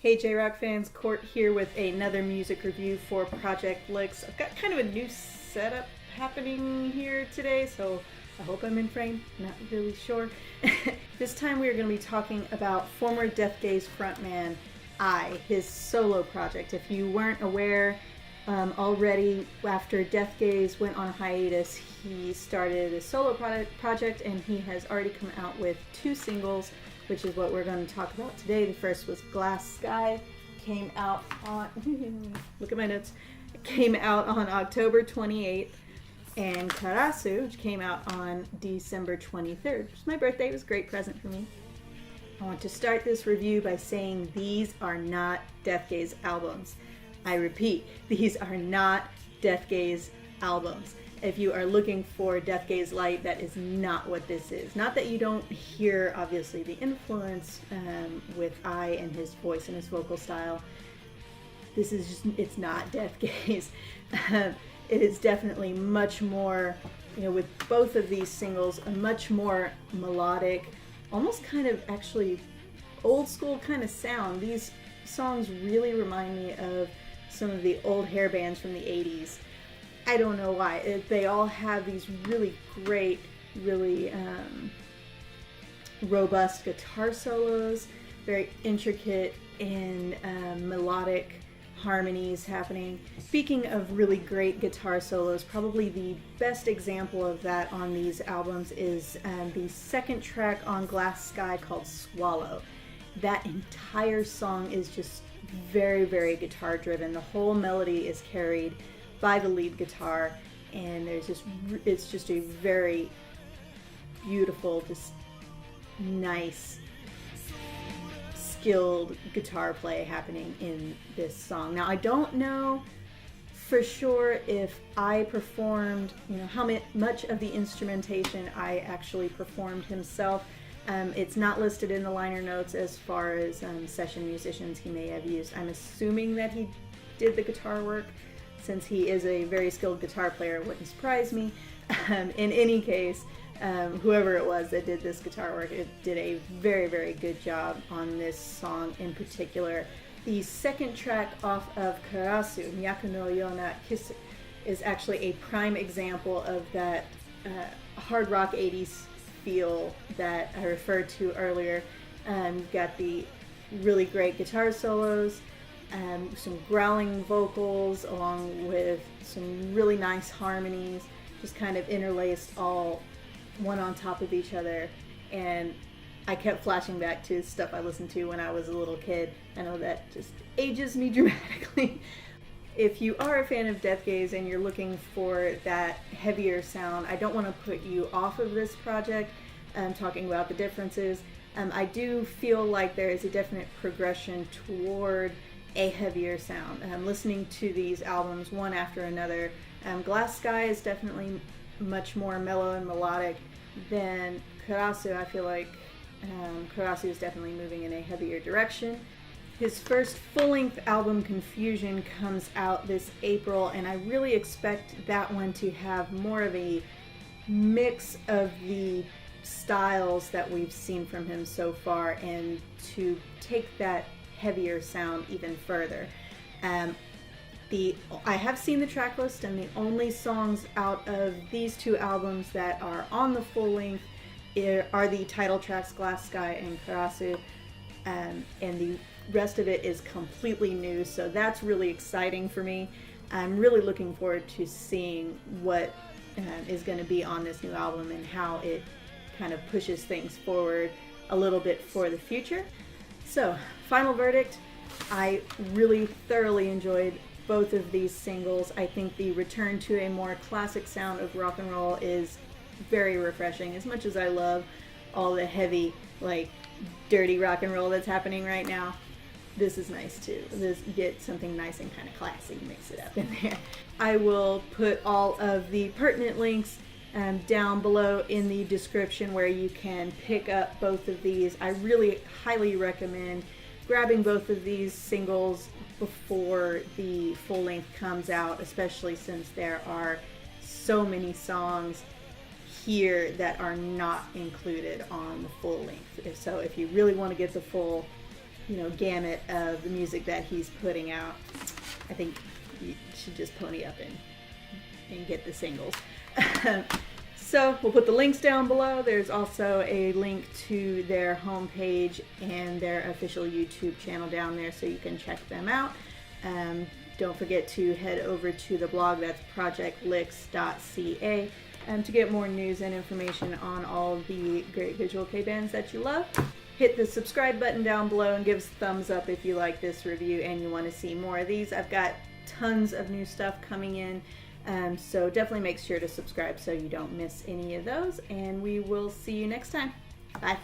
Hey J-Rock fans, Court here with another music review for Project Licks. I've got kind of a new setup happening here today, so I hope I'm in frame, not really sure. This time we are going to be talking about former Death Gaze frontman I, his solo project. If you weren't aware already, after Death Gaze went on hiatus, he started a solo project and he has already come out with 2 singles, which is what we're going to talk about today. The first was Glass Sky, came out on, look at my notes, came out on October 28th, and Karasu, which came out on December 23rd, which was my birthday. It was a great present for me. I want to start this review by saying these are not Death Gaze albums. I repeat, these are not Death Gaze albums. If you are looking for Death Gaze Light, that is not what this is. Not that you don't hear, obviously, the influence with I and his voice and his vocal style. This is just, it's not Death Gaze. It is definitely much more, with both of these singles, a much more melodic, almost kind of actually old school kind of sound. These songs really remind me of some of the old hair bands from the 80s. I don't know why. They all have these really great, really robust guitar solos, very intricate and melodic harmonies happening. Speaking of really great guitar solos, probably the best example of that on these albums is the second track on Glass Sky called Swallow. That entire song is just very, very guitar driven. The whole melody is carried by the lead guitar, and it's just a very beautiful, just nice, skilled guitar play happening in this song. Now, I don't know for sure if I performed, how much of the instrumentation I actually performed himself. It's not listed in the liner notes as far as session musicians he may have used. I'm assuming that he did the guitar work. Since he is a very skilled guitar player, it wouldn't surprise me. In any case, whoever it was that did this guitar work, it did a very, very good job on this song in particular. The second track off of Karasu, Myaku no Yona Kisu, is actually a prime example of that hard rock 80s feel that I referred to earlier. You've got the really great guitar solos, some growling vocals along with some really nice harmonies, just kind of interlaced all one on top of each other. And I kept flashing back to stuff I listened to when I was a little kid. I know that just ages me dramatically. If you are a fan of Death Gaze and you're looking for that heavier sound, I don't want to put you off of this project. Talking about the differences. I do feel like there is a definite progression toward a heavier sound. Listening to these albums one after another, Glass Sky is definitely much more mellow and melodic than Karasu. I feel like Karasu is definitely moving in a heavier direction. His first full-length album, Confusion, comes out this April, and I really expect that one to have more of a mix of the styles that we've seen from him so far and to take that heavier sound even further. I have seen the track list, and the only songs out of these 2 albums that are on the full length are the title tracks Glass Sky and Karasu, and the rest of it is completely new, so that's really exciting for me. I'm really looking forward to seeing what is going to be on this new album and how it kind of pushes things forward a little bit for the future. So, final verdict, I really thoroughly enjoyed both of these singles. I think the return to a more classic sound of rock and roll is very refreshing. As much as I love all the heavy, dirty rock and roll that's happening right now, this is nice too. You get something nice and kind of classy, mix it up in there. I will put all of the pertinent links down below in the description where you can pick up both of these. I really highly recommend grabbing both of these singles before the full length comes out, especially since there are so many songs here that are not included on the full length. So if you really want to get the full gamut of the music that he's putting out. I think you should just pony up and get the singles. So we'll put the links down below. There's also a link to their homepage and their official YouTube channel down there, so you can check them out. Don't forget to head over to the blog, that's projectlicks.ca, to get more news and information on all the great visual kei bands that you love. Hit the subscribe button down below and give us a thumbs up if you like this review and you want to see more of these. I've got tons of new stuff coming in, so definitely make sure to subscribe so you don't miss any of those, and we will see you next time. Bye.